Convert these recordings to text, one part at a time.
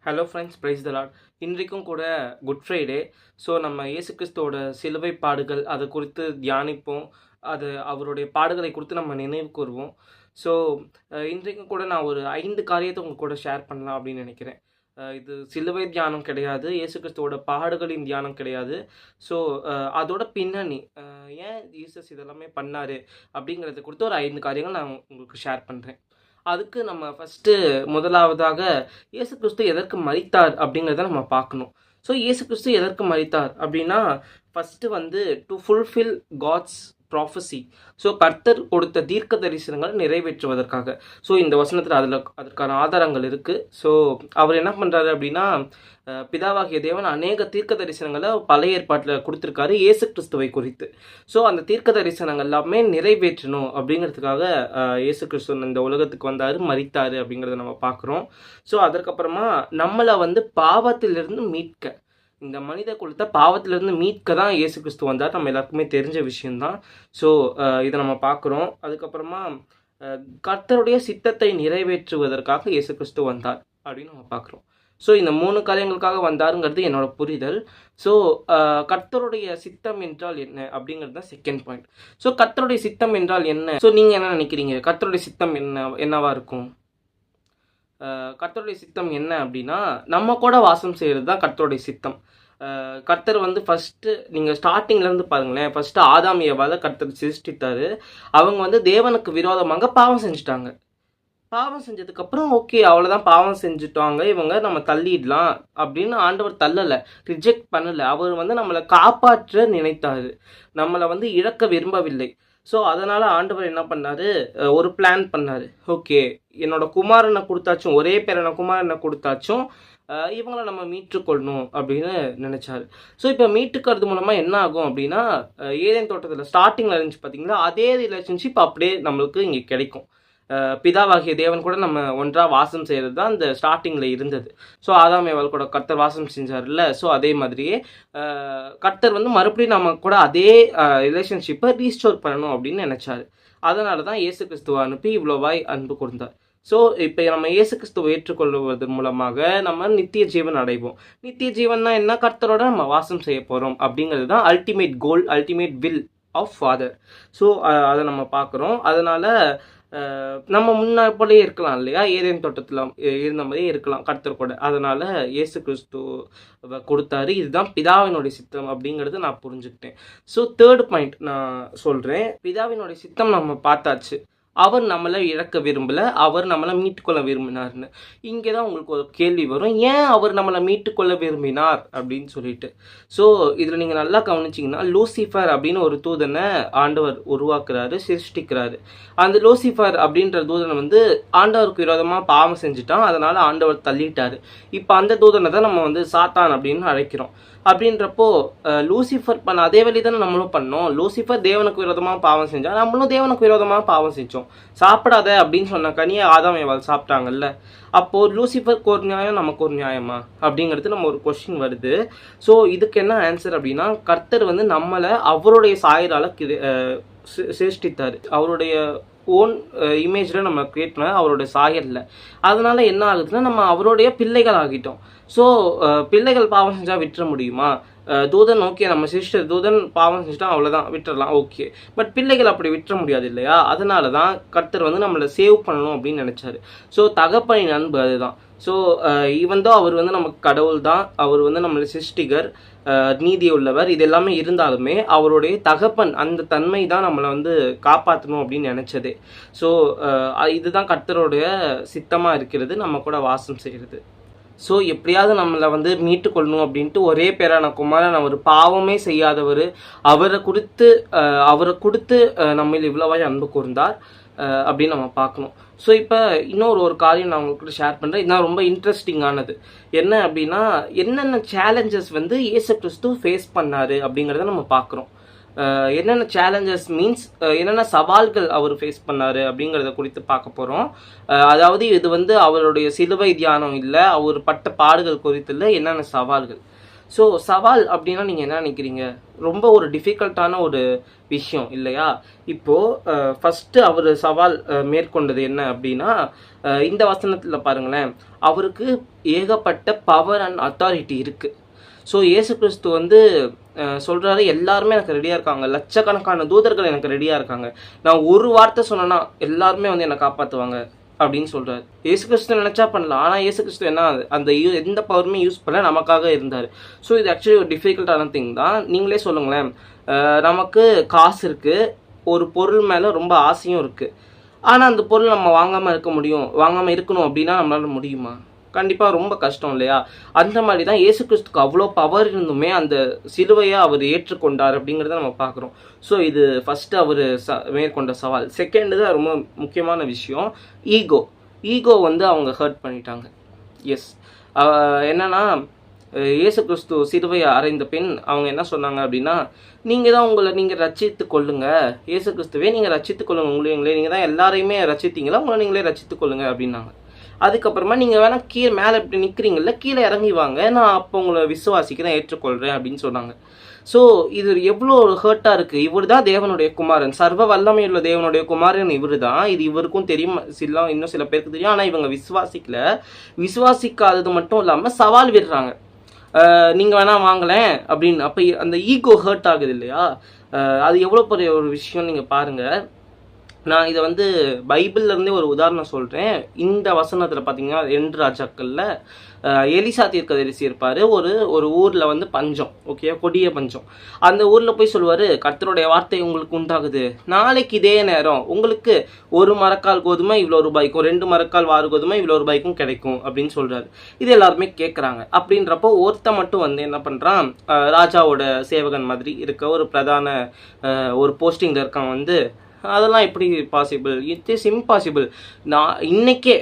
Hello friends, praise the Lord. இன்றைக்கும் கூட good Friday. So நம்ம இயேசு கிறிஸ்துவோட சிலுவை பாடுகள் அதை குறித்து தியானிப்போம். அது அவருடைய பாடுகளை குறித்து நம்ம நினைவு கூறுவோம். ஸோ இன்றைக்கும் கூட நான் ஒரு 5 காரியத்தை உங்க கூட ஷேர் பண்ணலாம் அப்படின்னு நினைக்கிறேன். இது சிலுவை தியானம் கிடையாது, இயேசு கிறிஸ்துவோட பாடுகளின் தியானம் கிடையாது. ஸோ அதோட பின்னணி, ஏன் ஜீசஸ் இதெல்லாமே பண்ணார் அப்படிங்கிறத குறித்து ஒரு 5 காரியங்கள் நான் உங்களுக்கு ஷேர் பண்ணுறேன். அதுக்கு நம்ம ஃபஸ்ட்டு முதலாவதாக இயேசு கிறிஸ்து எதற்கு மரித்தார் அப்படிங்கிறத நம்ம பார்க்கணும். ஸோ இயேசு கிறிஸ்து எதற்கு மரித்தார் அப்படின்னா, first to fulfil God's prophecy. So கர்த்தர் கொடுத்த தீர்க்க தரிசனங்களை நிறைவேற்றுவதற்காக. ஸோ இந்த வசனத்தில் அதற்கான ஆதாரங்கள் இருக்குது. ஸோ அவர் என்ன பண்ணுறாரு அப்படின்னா, பிதாவாகிய தேவன் அநேக தீர்க்க தரிசனங்களை பழைய ஏற்பாட்டில் கொடுத்துருக்காரு இயேசு கிறிஸ்துவை குறித்து. ஸோ அந்த தீர்க்க தரிசனங்கள் எல்லாமே நிறைவேற்றணும் அப்படிங்கிறதுக்காக இயேசு கிறிஸ்து இந்த உலகத்துக்கு வந்தார், மரித்தார் அப்படிங்கிறத நம்ம பார்க்குறோம். ஸோ அதற்கப்புறமா நம்மளை பாவத்திலிருந்து மீட்க, இந்த மனித குலத்தை பாவத்திலிருந்து மீட்க தான் இயேசு கிறிஸ்து வந்தார். நம்ம எல்லாருக்குமே தெரிஞ்ச விஷயம்தான். ஸோ இதை நம்ம பார்க்குறோம். அதுக்கப்புறமா கர்த்தருடைய சித்தத்தை நிறைவேற்றுவதற்காக இயேசு கிறிஸ்து வந்தார் அப்படின்னு நம்ம பார்க்குறோம். ஸோ இந்த 3 காரியங்களுக்காக வந்தாருங்கிறது என்னோட புரிதல். ஸோ கர்த்தருடைய சித்தம் என்றால் என்ன அப்படிங்கிறது தான் செகண்ட் பாயிண்ட். ஸோ கர்த்தருடைய சித்தம் என்றால் என்ன? ஸோ நீங்கள் என்ன நினைக்கிறீங்க? கர்த்தருடைய சித்தம் என்னவா இருக்கும்? கர்த்தருடைய சித்தம் என்ன அப்படின்னா, நம்ம கூட வாசம் செய்கிறது தான் கர்த்தருடைய சித்தம். கர்த்தர் ஃபஸ்ட்டு நீங்கள் ஸ்டார்டிங்லேருந்து பாருங்களேன். ஃபஸ்ட்டு ஆதாம் ஏவாளை கர்த்தர் சிருஷ்டித்தார். அவங்க தேவனுக்கு விரோதமாக பாவம் செஞ்சுட்டாங்க. பாவம் செஞ்சதுக்கப்புறம் ஓகே, அவ்வளோதான், பாவம் செஞ்சுட்டாங்க இவங்க, நம்ம தள்ளிடலாம் அப்படின்னு ஆண்டவர் தள்ளலை, ரிஜெக்ட் பண்ணலை. அவர் நம்மளை காப்பாற்ற நினைத்தார், நம்மளை இழக்க விரும்பவில்லை. ஸோ அதனால் ஆண்டவர் என்ன பண்ணார், ஒரு பிளான் பண்ணார். ஓகே, என்னோட குமாரனை கொடுத்தாச்சும், ஒரே பேரான குமாரனை கொடுத்தாச்சும் இவங்களை நம்ம மீட்டுக்கொள்ளணும் அப்படின்னு நினச்சார். ஸோ இப்போ மீட்டுக்கிறது மூலமாக என்ன ஆகும் அப்படின்னா, ஏதேன் தோட்டத்தில் ஸ்டார்டிங்கில் இருந்துச்சு பார்த்தீங்களா, அதே ரிலேஷன்ஷிப் அப்படியே நம்மளுக்கு இங்கே கிடைக்கும். பிதாவாகிய தேவன் கூட நம்ம ஒன்றாக வாசம் செய்கிறது தான் அந்த ஸ்டார்டிங்கில் இருந்தது. ஸோ ஆதாம் ஏவாள் கூட கர்த்தர் வாசம் செஞ்சார்ல. ஸோ அதே மாதிரியே கர்த்தர் மறுபடியும் நம்ம கூட அதே ரிலேஷன்ஷிப்பை ரீஸ்டோர் பண்ணணும் அப்படின்னு நினச்சார். அதனால தான் இயேசு கிறிஸ்துவை அனுப்பி இவ்வளோவாய் அன்பு கொடுத்தார். ஸோ இப்போ நம்ம இயேசு கிறிஸ்துவை ஏற்றுக்கொள்வதன் மூலமாக நம்ம நித்திய ஜீவன் அடைவோம். நித்திய ஜீவன்னா என்ன? கர்த்தரோட நம்ம வாசம் செய்ய போகிறோம் அப்படிங்கிறது தான் ultimate goal, ultimate will of father. So அதை நம்ம பார்க்குறோம். அதனால் நம்ம முன்னாடியே இருக்கலாம் இல்லையா, ஏதேன் தோட்டத்தில் இருந்த மாதிரியே இருக்கலாம் கர்த்தர் கூட. அதனால் இயேசு கிறிஸ்து கொடுத்தாரு. இதுதான் பிதாவினுடைய சித்தம் அப்படிங்கிறது நான் புரிஞ்சுக்கிட்டேன். ஸோ தேர்ட் பாயிண்ட் நான் சொல்கிறேன். பிதாவினுடைய சித்தம் நம்ம பார்த்தாச்சு. அவர் நம்மளை இழக்க விரும்பலை, அவர் நம்மளை மீட்டுக்கொள்ள விரும்பினார்னு. இங்கே தான் உங்களுக்கு ஒரு கேள்வி வரும், ஏன் அவர் நம்மளை மீட்டுக்கொள்ள விரும்பினார் அப்படின்னு சொல்லிட்டு. ஸோ இதில் நீங்கள் நல்லா கவனிச்சிங்கன்னா, லூசிஃபர் அப்படின்னு ஒரு தூதனை ஆண்டவர் உருவாக்குறாரு, சிருஷ்டிக்கிறாரு. அந்த லூசிஃபர் அப்படின்ற தூதனை ஆண்டவருக்கு விரோதமாக பாவம் செஞ்சுட்டான். அதனால் ஆண்டவர் தள்ளிட்டார். இப்போ அந்த தூதனை தான் நம்ம சாத்தான் அப்படின்னு அழைக்கிறோம். அப்படின்றப்போ லூசிஃபர் பண்ண அதே வழி தானே நம்மளும் பண்ணோம். லூசிஃபர் தேவனுக்கு விரோதமாக பாவம் செஞ்சால் நம்மளும் தேவனுக்கு விரோதமாக பாவம் செஞ்சோம். சாப்பிடாத அப்படின்னு சொன்ன கனியை ஆதாம் ஏவாள் சாப்பிட்டாங்கல்ல. அப்போது லூசிஃபருக்கு ஒரு நியாயம், நமக்கு ஒரு நியாயமா அப்படிங்கிறது நம்ம ஒரு கொஸ்டின் வருது. ஸோ இதுக்கு என்ன ஆன்சர் அப்படின்னா, கர்த்தர் நம்மளை அவருடைய சாயலால் சிருஷ்டித்தார். அவருடைய ஓன் இமேஜில் நம்ம கிரியேட் பண்ண அவருடைய சாயலில். அதனால என்ன ஆகுதுன்னா, நம்ம அவருடைய பிள்ளைகள் ஆகிட்டோம். ஸோ பிள்ளைகள் பாவம் செஞ்சால் விட்டுற முடியுமா? தூதன் ஓகே, நம்ம சிஸ்டர் தூதன் பாவம் செஞ்சுட்டா அவ்வளோதான், விட்டுறலாம், ஓகே. பட் பிள்ளைகள் அப்படி விட்டுற முடியாது இல்லையா? அதனால தான் கர்த்தர் நம்மளை சேவ் பண்ணணும் அப்படின்னு நினச்சாரு. ஸோ தகப்பனின் அன்பு அதுதான். ஸோ தான் அவர் நமக்கு கடவுள் தான், அவர் நம்மளை சிருஷ்டிகர், நீதி உள்ளவர், இது எல்லாமே இருந்தாலுமே அவருடைய தகப்பன் அந்த தன்மை தான் நம்மளை காப்பாற்றணும் அப்படின்னு நினச்சதே. ஸோ இதுதான் கர்த்தருடைய சித்தமாக இருக்கிறது, நம்ம கூட வாசம் செய்கிறது. ஸோ எப்படியாவது நம்மளை மீட்டுக்கொள்ளணும் அப்படின்ட்டு ஒரே பேரான குமாரன், அவர் பாவமே செய்யாதவர், அவரை கொடுத்து நம்ம இவ்வளவாய் அன்பு கூர்ந்தார் அப்படின்னு நம்ம பார்க்கணும். ஸோ இப்போ இன்னொரு காரியம் நான் உங்களுக்கு ஷேர் பண்ணுறேன். இதுதான் ரொம்ப இன்ட்ரெஸ்டிங்கானது. என்ன அப்படின்னா, என்னென்ன சேலஞ்சஸ் இயேசு கிறிஸ்து ஃபேஸ் பண்ணார் அப்படிங்கிறத நம்ம பார்க்குறோம். என்னென்ன சேலஞ்சஸ் மீன்ஸ் என்னென்ன சவால்கள் அவர் ஃபேஸ் பண்ணார் அப்படிங்கிறத குறித்து பார்க்க போகிறோம். அதாவது இது அவருடைய சிலுவை தியானம் இல்லை, அவர் பட்ட பாடுகள் குறித்து இல்லை, என்னென்ன சவால்கள். ஸோ சவால் அப்படின்னா நீங்கள் என்ன நினைக்கிறீங்க? ரொம்ப ஒரு டிஃபிகல்ட்டான ஒரு விஷயம் இல்லையா? இப்போது ஃபஸ்ட்டு அவர் சவால் மேற்கொண்டது என்ன அப்படின்னா, இந்த வசனத்தில் பாருங்களேன், அவருக்கு ஏகப்பட்ட பவர் அண்ட் அத்தாரிட்டி இருக்குது. ஸோ இயேசு கிறிஸ்து வந்து சொல்கிறாரு, எல்லாருமே எனக்கு ரெடியாக இருக்காங்க, லட்சக்கணக்கான தூதர்கள் எனக்கு ரெடியாக இருக்காங்க, நான் ஒரு வார்த்தை சொன்னேன்னா எல்லாருமே வந்து என்னை காப்பாற்றுவாங்க அப்படின்னு சொல்கிறார். இயேசு கிறிஸ்து நினச்சா பண்ணலாம், ஆனால் இயேசு கிறிஸ்து என்ன அந்த எந்த பவருமே யூஸ் பண்ண நமக்காக இருந்தார். ஸோ இது ஆக்சுவலி ஒரு டிஃபிகல்ட்டான திங் தான். நீங்களே சொல்லுங்களேன், நமக்கு காசு இருக்குது, ஒரு பொருள் மேலே ரொம்ப ஆசையும் இருக்குது, ஆனால் அந்த பொருள் நம்ம வாங்காமல் இருக்கணும் அப்படின்னா நம்மளால முடியுமா? கண்டிப்பாக ரொம்ப கஷ்டம் இல்லையா? அந்த மாதிரி தான் இயேசு கிறிஸ்துக்கு அவ்வளோ பவர் இருந்துமே அந்த சிலுவையை அவர் ஏற்றுக்கொண்டார் அப்படிங்கிறத நம்ம பார்க்குறோம். ஸோ இது ஃபஸ்ட்டு அவர் மேற்கொண்ட சவால். செகண்டு தான் ரொம்ப முக்கியமான விஷயம், ஈகோ வந்து அவங்க ஹர்ட் பண்ணிட்டாங்க. எஸ், என்னன்னா இயேசு கிறிஸ்து சிலுவையை அறைந்த பின் அவங்க என்ன சொன்னாங்க அப்படின்னா, நீங்கள் தான் நீங்கள் ரட்சித்து கொள்ளுங்க, இயேசு கிறிஸ்துவே நீங்கள் ரட்சித்து கொள்ளுங்க, நீங்கள் தான் எல்லாரையுமே ரட்சித்தீங்களா, உங்களை நீங்களே ரட்சித்து கொள்ளுங்க அப்படின்னாங்க. அதுக்கப்புறமா நீங்கள் வேணால் கீழே மேலே இப்படி நிற்கிறீங்கள, கீழே இறங்கி வாங்க, நான் அப்போ உங்களை விசுவாசிக்கிறேன், ஏற்றுக்கொள்கிறேன் அப்படின்னு சொன்னாங்க. ஸோ இது எவ்வளோ ஹர்ட்டாக இருக்குது. இவர் தான் தேவனுடைய குமாரன், சர்வ வல்லமையுள்ள தேவனுடைய குமாரன் இவர் தான். இது இவருக்கும் தெரியும், இன்னும் சில பேருக்கு தெரியும், ஆனால் இவங்க விசுவாசிக்காதது மட்டும் இல்லாமல் சவால் விடுறாங்க, நீங்கள் வேணால் வாங்கலேன் அப்படின்னு. அப்போ அந்த ஈகோ ஹர்ட் ஆகுது இல்லையா? அது எவ்வளோ பெரிய ஒரு விஷயம் நீங்கள் பாருங்கள். நான் இதை வந்து பைபிள்லேருந்தே ஒரு உதாரணம் சொல்கிறேன். இந்த வசனத்தில் பார்த்தீங்கன்னா 2 ராஜாக்களில் எலிசா தீர்க்கதரிசி இருப்பார். ஒரு ஊரில் வந்து பஞ்சம், ஓகே, கொடிய பஞ்சம். அந்த ஊரில் போய் சொல்லுவார், கர்த்தருடைய வார்த்தை உங்களுக்கு உண்டாகுது, நாளைக்கு இதே நேரம் உங்களுக்கு 1 மரக்கால் கோதுமை இவ்வளோ ரூபாய்க்கும், 2 மரக்கால் வாறு கோதுமை இவ்வளோ ரூபாய்க்கும் கிடைக்கும் அப்படின்னு சொல்கிறாரு. இது எல்லாருமே கேட்குறாங்க. அப்படின்றப்போ ஒருத்த மட்டும் வந்து என்ன பண்ணுறான், ராஜாவோட சேவகன் மாதிரி இருக்க ஒரு பிரதான ஒரு போஸ்டிங்கில் இருக்கான் வந்து, அதெல்லாம் எப்படி பாசிபிள், இட் இஸ் இம்பாசிபிள், நான் இன்னைக்கே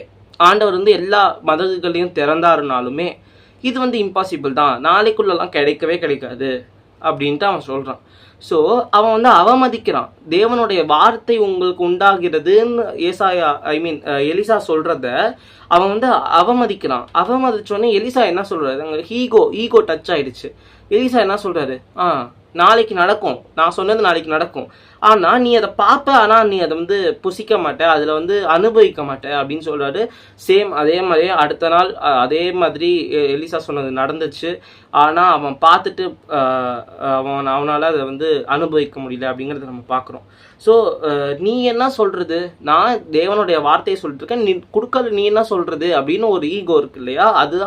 ஆண்டவர் வந்து எல்லா மதகுகளையும் திறந்தாருனாலுமே இது வந்து இம்பாசிபிள் தான், நாளைக்குள்ளெல்லாம் கிடைக்காது அப்படின்ட்டு அவன் சொல்கிறான். ஸோ அவன் வந்து அவமதிக்கிறான். தேவனுடைய வார்த்தை உங்களுக்கு உண்டாகிறதுன்னு எலிசா சொல்கிறத அவன் வந்து அவமதிக்கிறான். அவமதிச்சோடனே எலிசா என்ன சொல்கிறாரு, அங்கே ஈகோ டச் ஆகிடுச்சு. எலிசா என்ன சொல்கிறாரு, நாளைக்கு நடக்கும், நான் சொன்னது நாளைக்கு நடக்கும், ஆனால் நீ அதை பார்ப்ப, ஆனால் நீ அதை வந்து புசிக்க மாட்டே, அதில் வந்து அனுபவிக்க மாட்டே அப்படின்னு சொல்கிறாரு. சேம் அதே மாதிரியே அடுத்த நாள் அதே மாதிரி எலிசா சொன்னது நடந்துச்சு. ஆனால் அவன் பார்த்துட்டு அவனால் அதை வந்து அனுபவிக்க முடியல அப்படிங்கிறத நம்ம பார்க்குறோம். ஸோ நீ என்ன சொல்கிறது, நான் தேவனுடைய வார்த்தையை சொல்லிட்டு இருக்கேன், நீ கொடுக்கல, நீ என்ன சொல்கிறது அப்படின்னு ஒரு ஈகோ இருக்கு இல்லையா?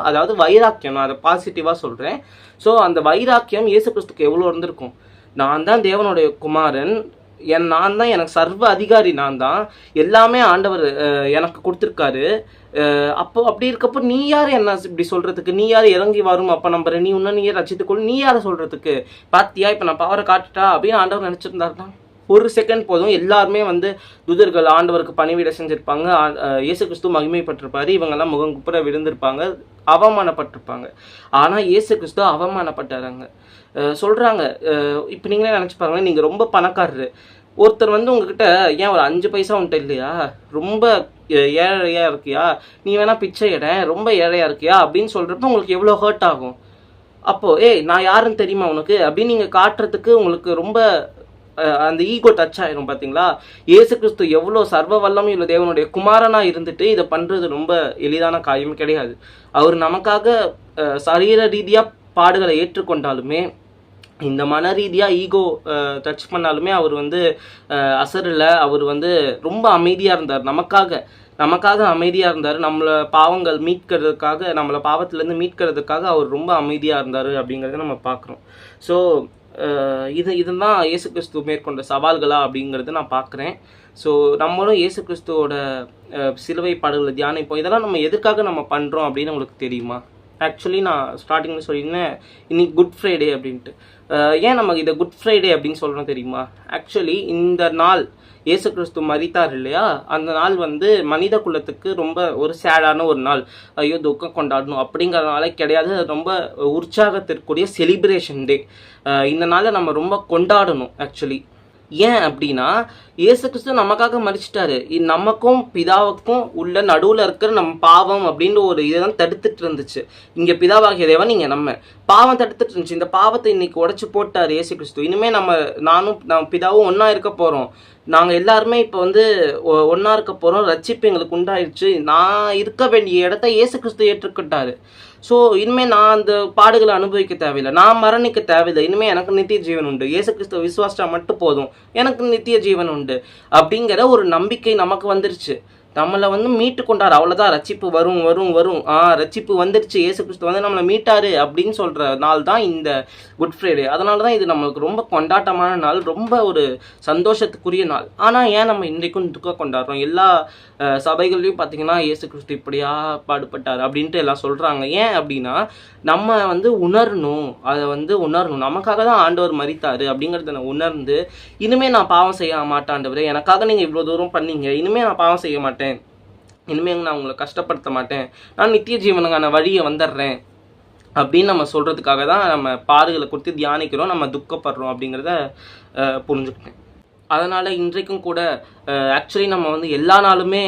அதாவது வைராக்கியம், நான் அதை பாசிட்டிவாக சொல்கிறேன். ஸோ அந்த வைராக்கியம் இயேசு கிறிஸ்துக்கு எவ்வளோ இருந்திருக்கும். நான் தான் தேவனுடைய குமாரன், நான் தான், எனக்கு சர்வ அதிகாரி, நான் தான், எல்லாமே ஆண்டவர் எனக்கு கொடுத்துருக்காரு. அப்படி இருக்கப்போ நீ யார் என்ன இப்படி சொல்கிறதுக்கு, நீ யார் இறங்கி வரும் அப்போ நம்புற, நீ இன்னும் நீயே ரசித்துக்கொள், நீ யாரை சொல்கிறதுக்கு, பாத்தியா இப்போ நான் பவரை காட்டுட்டா அப்படின்னு ஆண்டவர் நினச்சிருந்தாருன்னா ஒரு செகண்ட் போதும் எல்லாருமே வந்து தூதர்கள் ஆண்டவருக்கு பணிவிட செஞ்சுருப்பாங்க, இயேசு கிறிஸ்து மகிமைப்பட்டிருப்பாரு, இவங்கெல்லாம் முகங்குப்புற விழுந்திருப்பாங்க, அவமானப்பட்டிருப்பாங்க. ஆனால் இயேசு கிறிஸ்து அவமானப்பட்டாராங்க. சொல்கிறாங்க, இப்போ நீங்களே நினச்சி பாருங்களேன், நீங்கள் ரொம்ப பணக்காரரு, ஒருத்தர் வந்து உங்ககிட்ட ஏன் ஒரு 5 பைசா உன்ட்ட இல்லையா, ரொம்ப ஏழையாக இருக்கியா, நீ வேணா பிச்சை எட, ரொம்ப ஏழையாக இருக்கியா அப்படின்னு சொல்கிறப்ப உங்களுக்கு எவ்வளோ ஹர்ட் ஆகும். அப்போது நான் யாருன்னு தெரியுமா உனக்கு அப்படின்னு நீங்கள் காட்டுறதுக்கு உங்களுக்கு ரொம்ப அந்த ஈகோ டச் ஆயிரும். பார்த்தீங்களா, இயேசு கிறிஸ்து எவ்வளோ சர்வ வல்லமை உள்ள தேவனுடைய குமாரனாக இருந்துட்டு இதை பண்ணுறது ரொம்ப எளிதான காரியம் கிடையாது. அவர் நமக்காக சரீர ரீதியாக பாடுகளை ஏற்றுக்கொண்டாலுமே, இந்த மன ரீதியாக ஈகோ டச் பண்ணாலுமே அவர் வந்து அசரில், அவர் வந்து ரொம்ப அமைதியாக இருந்தார், நமக்காக அமைதியாக இருந்தார், நம்மளை பாவங்கள் மீட்கிறதுக்காக, நம்மளை பாவத்திலேருந்து மீட்கிறதுக்காக அவர் ரொம்ப அமைதியாக இருந்தார் அப்படிங்கிறத நம்ம பார்க்குறோம். ஸோ இதுதான் இயேசு கிறிஸ்து மேற்கொண்ட சவால்களா அப்படிங்கிறத நான் பார்க்குறேன். ஸோ நம்மளும் இயேசு கிறிஸ்துவோட சிலுவை பாடுகளை தியானிப்போம். இதெல்லாம் நம்ம எதுக்காக நம்ம பண்ணுறோம் அப்படின்னு உங்களுக்கு தெரியுமா? ஆக்சுவலி நான் ஸ்டார்டிங்கில் சொல்லியிருந்தேன் இன்னைக்கு குட் ஃப்ரைடே அப்படின்ட்டு. ஏன் நம்ம இதை குட் ஃப்ரைடே அப்படின்னு சொல்கிறோம் தெரியுமா? ஆக்சுவலி இந்த நாள் இயேசு கிறிஸ்து மரித்தார் இல்லையா, அந்த நாள் வந்து மனித குலத்துக்கு ரொம்ப ஒரு சேடான ஒரு நாள், ஐயோ துக்கம் கொண்டாடணும் அப்படிங்கிறதுனால கிடையாது, ரொம்ப உற்சாகத்திற்குரிய செலிப்ரேஷன் டே. இந்த நாளை நம்ம ரொம்ப கொண்டாடணும். ஆக்சுவலி ஏன் அப்படின்னா இயேசு கிறிஸ்து நமக்காக மரிச்சிட்டாரு. நமக்கும் பிதாவுக்கும் உள்ள நடுவில் இருக்கிற நம்ம பாவம் அப்படின்ற ஒரு இதெல்லாம் தடுத்துட்டு இருந்துச்சு. இங்கே பிதாவாகிய தேவன், இங்கே நம்ம பாவம் தடுத்துட்டு இருந்துச்சு. இந்த பாவத்தை இன்னைக்கு உடைச்சு போட்டார் இயேசு கிறிஸ்து. இனிமே நம்ம பிதாவும் ஒன்றா இருக்க போகிறோம். நாங்கள் எல்லாருமே இப்போ வந்து ஒன்றா இருக்க போகிறோம். ரட்சிப்பு எங்களுக்கு உண்டாயிடுச்சு. நான் இருக்க வேண்டிய இடத்த இயேசு கிறிஸ்து ஏற்றுக்கிட்டாரு. ஸோ இனிமேல் நான் அந்த பாடுகளை அனுபவிக்க தேவையில்லை, நான் மரணிக்க தேவையில்லை. இனிமேல் எனக்கு நித்திய ஜீவன் உண்டு. இயேசு கிறிஸ்துவ விசுவாசா மட்டும் போதும், எனக்கு நித்திய ஜீவன் உண்டு அப்படிங்கிற ஒரு நம்பிக்கை நமக்கு வந்துருச்சு. நம்மளை வந்து மீட்டு கொண்டார், அவ்வளோதான். ரட்சிப்பு வரும் வரும் வரும் ரட்சிப்பு வந்துருச்சு, இயேசு கிறிஸ்து வந்து நம்மளை மீட்டாரு அப்படின்னு சொல்கிற நாள் தான் இந்த குட் ஃப்ரைடே. அதனால தான் இது நம்மளுக்கு ரொம்ப கொண்டாட்டமான நாள், ரொம்ப ஒரு சந்தோஷத்துக்குரிய நாள். ஆனால் ஏன் நம்ம இன்றைக்கும் துக்கம் கொண்டாடுறோம்? எல்லா சபைகள்லையும் பார்த்தீங்கன்னா இயேசு கிறிஸ்து இப்படியா பாடுபட்டார் அப்படின்ட்டு எல்லாம் சொல்கிறாங்க. ஏன் அப்படின்னா நம்ம வந்து உணரணும், அதை வந்து உணரணும். நமக்காக தான் ஆண்டவர் மரித்தாரு அப்படிங்கிறத நான் உணர்ந்து, இனிமேல் நான் பாவம் செய்ய மாட்டாண்டவரே, எனக்காக நீங்கள் இவ்வளோ தூரம் பண்ணீங்க, இனிமேல் நான் பாவம் செய்ய மாட்டேன், இனிமேல் நான் உங்களை கஷ்டப்படுத்த மாட்டேன், நான் நித்திய ஜீவனுக்கான வழியை வந்துடுறேன் அப்படின்னு நம்ம சொல்கிறதுக்காக தான் நம்ம பாடுகளை கொடுத்து தியானிக்கிறோம், நம்ம துக்கப்படுறோம் அப்படிங்கிறத புரிஞ்சுக்கிட்டேன். அதனால் இன்றைக்கும் கூட ஆக்சுவலி நம்ம வந்து எல்லா நாளுமே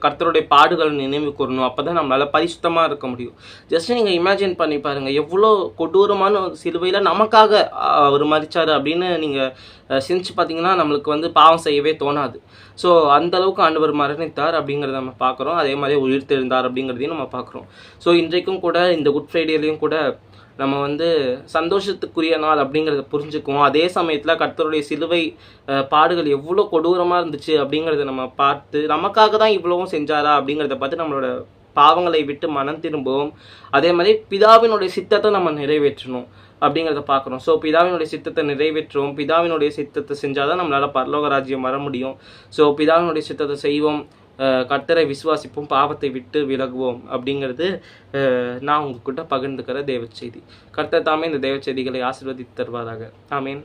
கர்த்தருடைய பாடுகள் நினைவு கூறணும். அப்போ தான் நம்மளால் பரிசுத்தமாக இருக்க முடியும். ஜஸ்ட் நீங்கள் இமேஜின் பண்ணி பாருங்கள், எவ்வளோ கொடூரமான சிலுவையில் நமக்காக அவர் மரிச்சார் அப்படின்னு நீங்கள் சிந்திச்சு பார்த்தீங்கன்னா நம்மளுக்கு வந்து பாவம் செய்யவே தோணாது. ஸோ அந்தளவுக்கு ஆண்டவர் மரணித்தார் அப்படிங்கிறத நம்ம பார்க்குறோம். அதே மாதிரி உயிர் தெழுந்தார் அப்படிங்கிறதையும் நம்ம பார்க்குறோம். ஸோ இன்றைக்கும் கூட இந்த குட் ஃப்ரைடேலையும் கூட நம்ம வந்து சந்தோஷத்துக்குரிய நாள் அப்படிங்கிறத புரிஞ்சுக்குவோம். அதே சமயத்தில் கர்த்தருடைய சிலுவை பாடுகள் எவ்வளோ கொடூரமாக இருந்துச்சு அப்படிங்கிறத நம்ம பார்த்து, நமக்காக தான் இவ்வளவும் செஞ்சாரா அப்படிங்கிறத பார்த்து நம்மளோட பாவங்களை விட்டு மனம் திரும்புவோம். அதே மாதிரி பிதாவினுடைய சித்தத்தை நம்ம நிறைவேற்றணும் அப்படிங்கிறத பார்க்குறோம். ஸோ பிதாவினுடைய சித்தத்தை நிறைவேற்றுவோம். பிதாவினுடைய சித்தத்தை செஞ்சால் தான் நம்மளால் பரலோக ராஜ்யம் வர முடியும். ஸோ பிதாவினுடைய சித்தத்தை செய்வோம், கர்த்தரை விசுவாசிப்போம், பாவத்தை விட்டு விலகுவோம் அப்படிங்கிறது நான் உங்ககிட்ட பகிர்ந்துக்கிற தேவ செய்தி. கர்த்தர் தாமே இந்த தேவ செய்திகளை ஆசீர்வதித்து தருவாராக. ஆமேன்.